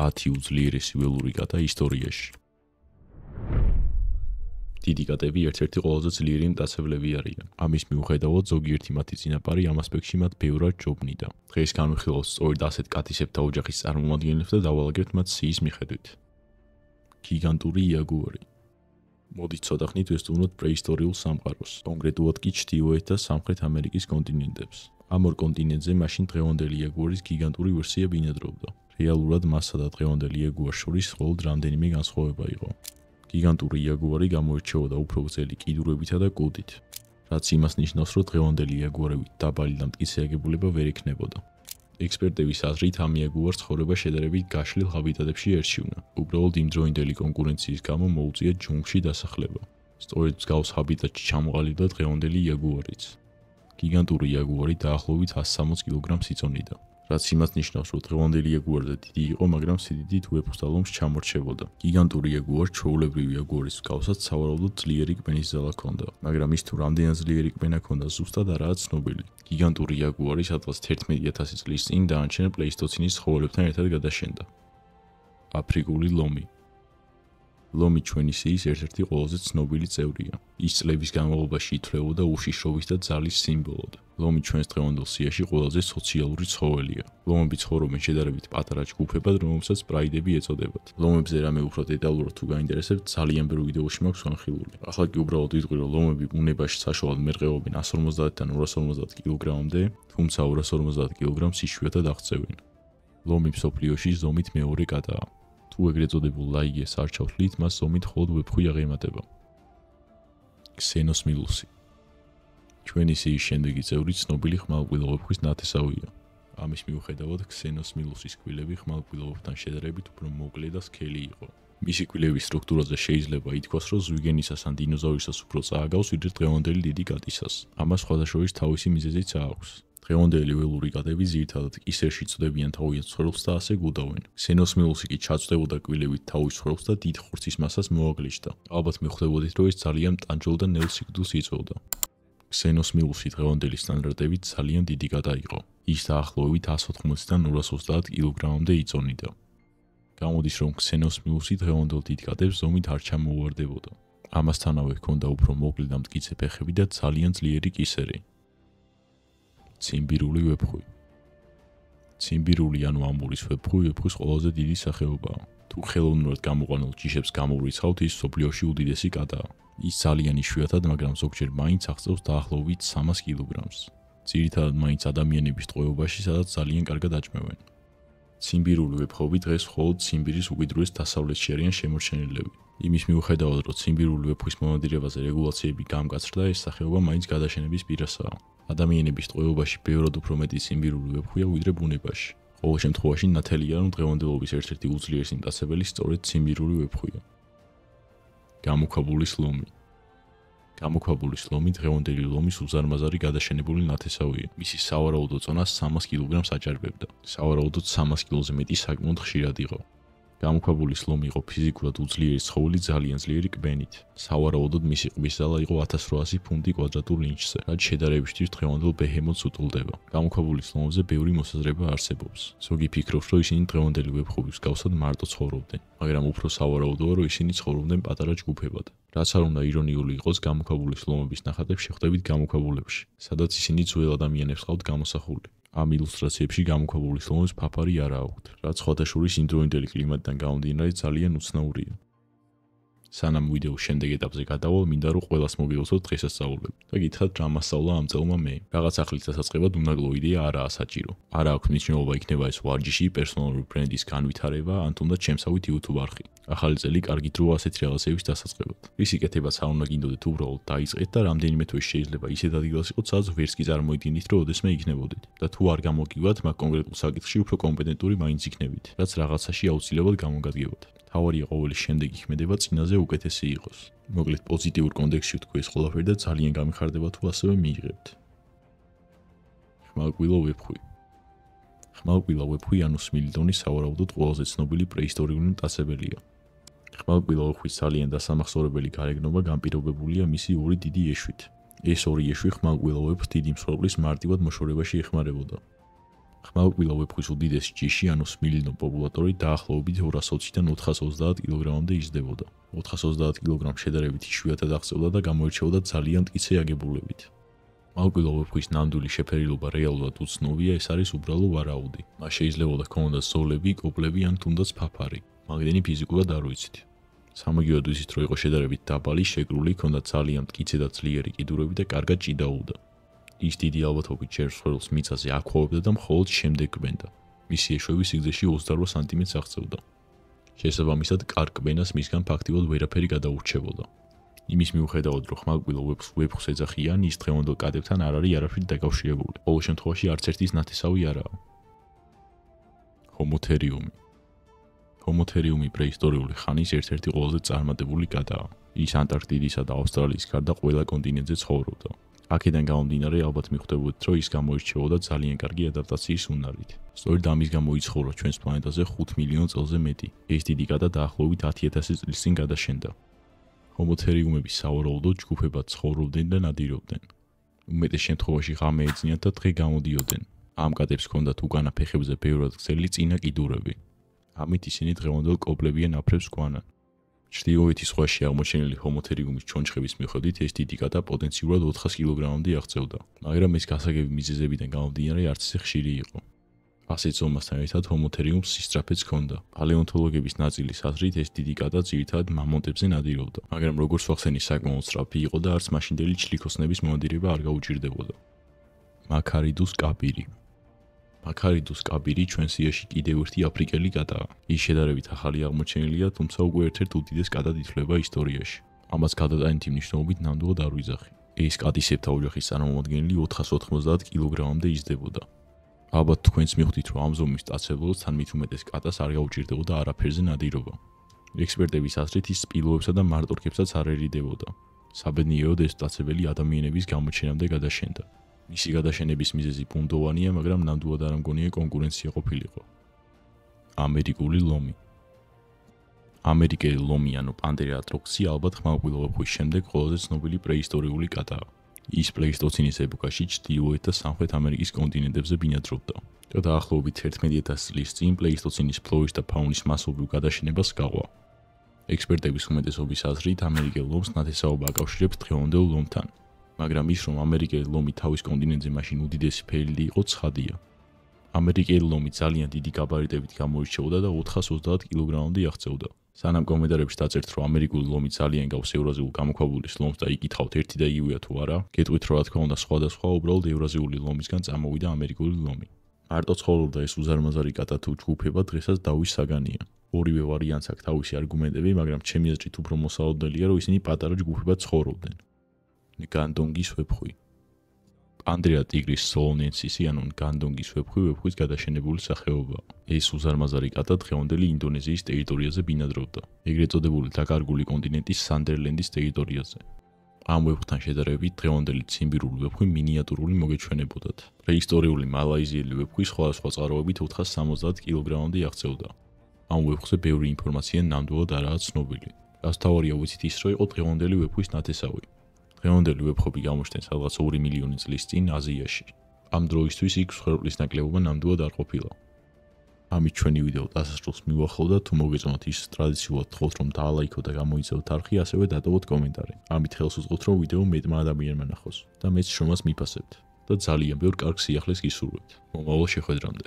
10 უძლიერესი ველური კატა ისტორიაში. დიდი კატები ერთ-ერთი ყველაზე ძლიერი მტაცებლები არიან. ამის მიუხედავად, ზოგიერთი მათი წინაპარი ამ ასპექტში მათ ბევრად ჯობნიდა. დღეს განვიხილავთ სწორედ ასეთ კატისებრთა ოჯახის წარმომადგენლებს და დავალაგებთ მათ სიის მიხედვით. გიგანტური იაგუარი. მოდით ცოტა ხნით ვესწავლოთ პრეისტორიულ სამყაროს, კონკრეტულად კი ჩრდილოეთ და სამხრეთ ამერიკის კონტინენტებს. ამ ორ კონტინენტზე მაშინ დღევანდელი იაგუარის გიგანტური ვერსია ბინადრობდა. რეალურად მასსა და დღევანდელი იაგუარს შორის მხოლოდ რამდენიმე განსხვავება იყო. გიგანტური იაგუარი გამოირჩეოდა უფრო გრძელი კიდურებითა და კუდით, რაც იმას ნიშნავს, რომ დღევანდელი იაგუარებით დაბალი და მტკიცე აგებულება ვერ ექნებოდა. ექსპერტების აზრით, ამ იაგუარს ცხოვრება შედარებით გაშლილ ჰაბიტატებში ერჩივნა. უბრალოდ იმდროინდელი კონკურენციის გამო მოუწია ჯუნგლში დასახლება. სწორედ მსგავს ჰაბიტატში ჩამოყალიბდა დღევანდელი იაგუარიც. გიგანტური იაგუარი დაახლოებით 160 კილოგრამს იწონიდა, რაც იმას ნიშნავს, რომ დღევანდელი იაგუარზე დიდი იყო, მაგრამ სიდიდით უეფხვის ლომს ჩამორჩებოდა. გიგანტური იაგუარს ჩვეულებრივი იაგუარის მსგავსად სავარაუდოდ ძლიერი კბენის ძალა ჰქონდა, მაგრამ ის თუ რამდენად ძლიერი კბენა ჰქონდა ზუსტად არაა ცნობილი. გიგანტური იაგუარი სადღაც 11,000 წლის წინ დაანჩენ პლეისტოცენის ცხოველებთან ერთად გადაშენდა. აფრიკული ლომი. ლომი ჩვენი სიის ერთ-ერთი ყველაზე ცნობილი წევრია. ის წლების განმავლობაში ითვლებოდა უშიშრობის და ძალის სიმბოლოდ. ლომი ჩვენს დღევანდელ სიაში ყველაზე სოციალური ცხოველია. ლომები ცხოვრობენ შედარებით პატარა ჯგუფებად, რომელსაც პრაიდები ეწოდებათ. ლომებზე რამე უფრო დეტალურად თუ გაინტერესებთ, ძალიან ბევრ ვიდეოში მაქვს განხილული. ახლა კი უბრალოდ ვიტყვი, რომ ლომები ბუნებაში საშუალოდ მერყეობენ 150-დან 250 კილოგრამამდე, თუმცა 250 კილოგრამს იშვიათად აღწევენ. ლომი მსოფლიოში ზომით მეორე კატაა. თუ ეგრეთ წოდებულ ლაიგეს არ ჩავთვლით, მას ზომით მხოლოდ ვეფხვი აღემატება. ქსენოსმილუსი. ჩვენი სიის შემდეგი წევრი ცნობილი ხმალყვილა ვეფხვის ნათესავია. ამის მიუხედავად, ქსენოსმილუსის კბილები ხმალყვილა ვეფხთან შედარებით უფრო მოკლე და სქელი იყო. მისი კბილების სტრუქტურაზე შეიძლება ითქვას, რომ ზვიგენისას ან დინოზავრისას უფრო წააგავს, ვიდრე დღევანდელი დიდი კატისას. ამას სხვადასხვა თავისი მიზეზიც აქვს. დღევანდელი ველური კატები ძირითადად კისერში წვდებიან თავიანთ მსხვერპლს და ასე გუდავენ. ქსენოსმილუსი კი ჩაწვდებოდა კბილებით თავის მსხვერპლს და დიდ ხორცის მასას მოაგლიჯდა. ალბათ მიხვდებოდით, რომ ეს ძალიან მტანჯოლ და ნელ სიკვდილს იწვევდა. ქსენოსმილუსი დღევანდელი სტანდარტებით ძალიან დიდი კატა იყო. ის დაახლოებით 180-დან 230 კილოგრამამდე იწონიდა. გამოდის, რომ ქსენოსმილუსი დღევანდელ დიდ კატებს ზომით არ ჩამოუვარდებოდა. ამასთანავე ჰქონდა უფრო მოკლე და მტკიცე ფეხები და ძალიან ძლიერი კისერი. ციმბირული ვეფხვი. ციმბირული ანუ ამურის ვეფხვი ვეფხვის ყველაზე დიდი სახეობაა. თუ ხელოვნურად გამოყვანილ ჯიშებს გამოვრიცხავთ, ის მსოფლიოში უდიდესი კატაა. ის ძალიან იშვიათად, მაგრამ ზოგჯერ მაინც აღწევს დაახლოებით 300 კილოგრამს. ძირითადად მაინც ადამიანების ტყვეობაში, სადაც ძალიან კარგად აჭმევენ. ციმბირული ვეფხვები დღეს მხოლოდ ციმბირის უკიდურეს დასავლეთში არიან შემორჩენილები. იმის მიუხედავად, რომ ციმბირული ვეფხვის მონადირეებზე რეგულაციები გამკაცრდა, ეს სახეობა მაინც გადაშენების პირასაა. ადამიანების ტყვეობაში ბევრად უფრო მეტი ციმბირული ვეფხვია ვიდრე ბუნებაში. ყოველ შემთხვევაში ნათელია, რომ დღევანდელობის ერთ-ერთი უძლიერესი მტაცებელი სწორედ ციმბირული ვეფხვია. გამოქვაბულის ლომი. გამოქვაბულის ლომი დღევანდელი ლომის უზარმაზარი გადაშენებული ნათესავია. მისი სავარაუდო წონა 300 კილოგრამს აჭარბებდა. სავარაუდოდ 300 კილოზე მეტი საკმაოდ ხშირად იყო. გამოქვაბულის ლომი იყო ფიზიკურად უძლიერი ცხოველი ძალიან ძლიერი კბენით. სავარაუდოდ მისი ყბის ძალა იყო 1800 ფუნტი კვადრატულ ინჩზე, რაც შედარებისთვის დღევანდელ ბეჰემოთს უტოლდება. გამოქვაბულის ლომებზე ბევრი მოსაზრება არსებობს. ზოგი ფიქრობს, რომ ისინი დღევანდელი ვეფხვების მსგავსად მარტო ცხოვრობდნენ, მაგრამ უფრო სავარაუდოა, რომ ისინი ცხოვრობდნენ პატარა ჯგუფებად. რაც არ უნდა ირონიული იყოს, გამოქვაბულის ლომების ნახატებს შეხვდებით გამოქვაბულებში, სადაც ისინი ძველ ადამიანებს ყავთ გამოსახული. ამ ილუსტრაციებში გამოქვაბულის ლომებს ფაფარი არა აქვთ, რაც სხვათა შორის იმდროინდელი კლიმატიდან გამომდინარე ძალიან უცნაურია. სანამ ვიდეოს შემდეგ ეტაპზე გადავალ, მინდა რომ ყველას მოგიოცოთ დღესასწაულები და გითხრათ რა მასწავლა ამ წელმა მე. რაღაც ახლის დასაწყებად უნაგლო იდეა არაა საჭირო. არ აქვს მნიშვნელობა იქნება ეს ვარჯიში, პერსონალური ბრენდის განვითარება, ან თუნდაც შემსავით YouTube არხი. ახალი წელი კარგი დროა ასეთ რაღაცების დასაწყებად. რის იკეთებას არ უნდა გინდოდეთ, უბრალოდ დაიწყეთ და რამდენიმე თვეში შეიძლება ისეთ ადგილას იყოთ, სადაც ვერც კი წარმოიდგინეთ, რომ ოდესმე იქნებოდეთ. და თუ არ გამოგივათ, მაგ კონკრეტულ საკითხში უფრო კომპეტენტური მაინც იქნებით, რაც რაღაცაში აუცილებლად გამოგადგებოთ. თავარია ყოველი შემდეგი ქმედება წინაზე უკეთესი იყოს. მოკლედ პოზიტიურ კონტექსტში ვთქვი ეს ყველაფერი და ძალიან გამიხარდება თუ ასევე მიიღებთ. ხმალყვილა ვეფხვი. ხმალყვილა ვეფხვი ანუ სმილიდონი სავარაუდოდ ყველაზე ცნობილი პრეისტორიული მტაცებელია. ხმალყვილა ვეფხვის ძალიან დასამახსოვრებელი გარეგნობა განპირობებულია მისი ორი დიდი ეშვით. ეს ორი ეშვი ხმალყვილა ვეფხს დიდი მსხვერპლის მარტივად მოშორებაში ეხმარებოდა. ხმალყვილა ვეფხვის უდიდესი ჯიში, ანუ სმილინო პოპულატორი დაახლოებით 220-დან 430 კილოგრამამდე იზრდებოდა. 430 კილოგრამ შედარებით იშვიათად აღწევდა და გამოირჩეოდა ძალიან მტკიცე აგებულებით. ხმალყვილა ვეფხვის ნამდვილი შეფერილობა რეალურად უცნობია, ეს არის უბრალო ვარაუდი. მას შეიძლებოდა ჰქონოდა ზოლები, კოპლები ან თუნდაც ფაფარი. მაგდენი ფიზიკურად არ ვიცით. სამაგიეროდ ისიც რომ იყო შედარებით დაბალი, შეკრული, ჰქონდა ძალიან მტკიცე და ძლიერი კიდურები და კარგად ჭიდაობდა. ის დიდი ალბათობით ჯერ მსხვერპლს მიწაზე აქვავებდა და მხოლოდ შემდეგ კვენდა. მისი ეშვები სიგრძეში 28 სანტიმეტრს აღწევდა. შესაბამისად, კარგ კვენას მისგან ფაქტიურად ვერაფერი გადაურჩებოდა. იმის მიუხედავად, რომ ხმალყვილა ვეფხს ეძახიან, ის დღევანდელ კადებთან არ არის არაფრით დაკავშირებული. ყოველ შემთხვევაში არც ერთის ნათესავი არაა. ჰომოთერიუმი. ჰომოთერიუმი პრეისტორიული ხანის ერთ-ერთი ყველაზე წარმატებული კატაა. ის ანტარქტიდისა და ავსტრალიის გარდა ყველა კონტინენტზე ცხოვრობდა. აქედან გამომდინარე, ალბათ მიხვდებოდით, რომ ის გამოირჩეოდა ძალიან კარგი ადაპტაციის უნარით. სწორედ ამის გამო იცხოვრა ჩვენს პლანეტაზე 5 მილიონ წელზე მეტი. ეს დიდი კატა დაახლოებით 10,000 წლის წინ გადაშენდა. ჰომოთერიუმები სავარაუდოდ ჯგუფებად ცხოვრობდნენ და ნადირობდნენ. უმეტეს შემთხვევაში ღამე ეძინათ და დღე გამოდიოდნენ. ამ კატებს ჰქონდათ უკანა ფეხებზე ბევრად გრძელი წინა კიდურები. ამით ისინი დღევანდელ კოპლებიან აფრებს გვანან. ჩრდილოეთის ზღვაში აღმოჩენილი ჰომოთერიუმის ჩონჩხების მიხედვით ეს დიდი კატა პოტენციურად 400 კილოგრამამდე აღწევდა, მაგრამ ეს გასაგები მიზეზებიდან გამომდინარე არც ისე ხშირი იყო. ასეთ ზომასთან ერთად ჰომოთერიუმს სისწრაფეც ჰქონდა. პალეონტოლოგების ნაწილის აზრით ეს დიდი კატა ძირითადად მამონტებზე ნადირობდა, მაგრამ როგორც ვახსენე, საკმაოდ სწრაფი იყო და არც მაშინდელი ჩლიქოსნების მონადირება არ გაუჭირდებოდა. მაქარიდუს კაბირი. მაქარიდუს კაბირი ჩვენ სიაში კიდევ ერთი აფრიკელი კატაა. ის შედარებით ახალი აღმოჩენილია, თუმცა უკვე ერთ-ერთ უდიდეს კატად ითვლება ისტორიაში. ამას გადატანითი მნიშვნელობით ნამდვილად არ ვიძახი. ეს კატისებრთა ოჯახის წარმომადგენელი 490 კილოგრამამდე იზრდებოდა. ალბათ თქვენც მიხვდით, რომ ამ ზომის მტაცებელს თან მით უმეტეს კატას არ გაუჭირდებოდა არაფერზე ნადირობა. ექსპერტების აზრით ის სპილოებსა და მარტორქებსაც არ ერიდებოდა. საბედნიეროდ ეს მტაცებელი ადამიანების გამოჩენამდე გადაშენდა. მისი გადაშენების მიზეზი ბუნდოვანია, მაგრამ ნამდვილად არ მგონია კონკურენცია ყოფილიყო. ამერიკული ლომი. ამერიკელი ლომი, ანუ პანდერა ატროქსი, ალბათ ხმალყვილა ვეფხვის შემდეგ ყველაზე ცნობილი პრეისტორიული კატაა. ის პლეისტოცენის ეპოქაში ჩრდილოეთ და სამხრეთ ამერიკის კონტინენტებზე ბინადრობდა. და დაახლოებით 11,000 წლის წინ პლეისტოცენის ფლორის და ფაუნის მასობრივ გადაშენებას გაყვა. ექსპერტების უმეტესობის აზრით, ამერიკელ ლომს ნათესაობა აკავშირებს დღევანდელ ლომთან. მაგრამ ის, რომ ამერიკელი ლომი თავის კონტინენტზე მაშინ უდიდესი ფერილი იყო, ცხადია. ამერიკელი ლომი ძალიან დიდი გაბარიტებით გამოირჩეოდა და 430 კილოგრამამდე აღწევდა. სანამ კომენტარებში დაწერთ, რომ ამერიკული ლომი ძალიან გავს ევრაზიულ გამოქვაბულის ლომს და იკითხავთ ერთი და იგივეა თუ არა, გეტყვით, რომ რა თქმა უნდა სხვადასხვა, უბრალოდ ევრაზიული ლომისგან წამოვიდა ამერიკული ლომი. მარტო ცხოვრობდა ეს უზარმაზარი კატა თუ ჯგუფება დღესაც დავის საგანია. ორივე ვარიანტს აქვს თავისი არგუმენტები, მაგრამ ჩემი აზრით უფრო მოსალოდნელია, რომ ისინი პატარა ჯგუფებად ცხოვრობდნენ. განდონგის ვეფხვი. პანდერა ტიგრის სოლონენსისი, ანუ განდონგის ვეფხვი ვეფხვის გადაშენებული სახეობაა. ეს უზარმაზარი კატა დღევანდელი ინდონეზიის ტერიტორიაზე ბინადრობდა, ეგრეთ წოდებული დაკარგული კონტინენტის სანდერლენდის ტერიტორიაზე. ამ ვეფხვთან შედარებით დღევანდელი ციმბირული ვეფხვი მინიატურული მოგეჩვენებოდათ. პრეისტორიული მალაიზიელი ვეფხვი სხვადასხვა წყაროებით 470 კილოგრამამდე აღწევდა. ამ ვეფხვზე ბევრი ინფორმაცია ნამდვილად არაა ცნობილი. გასთავარია ვიცით ის, რომ იყო დღევანდელი ვეფხვის ნათესავი. დღევანდელი ვეფხვები გამოჩნდნენ სადღაც 2 მილიონი წლის წინ აზიაში. ამ დროისთვის იქ მსხვერპლის ნაკლებობა ნამდვილად არ ყოფილა. ამით ჩვენი ვიდეო დასასრულს მივახლოვდა, თუ მოგეწონათ ის ტრადიციულად თხოვთ, რომ დაალაიქოთ და გამოიწევთ არხი, ასევე დატოვოთ კომენტარი. ამით ხელს უწყობთ, რომ ვიდეო მეტმა ადამიანმა ნახოს და მეც შრომას მიფასებთ და ძალიან ბევრ კარგ სიახლეს გისურვებთ. მომავალ შეხვედრამდე.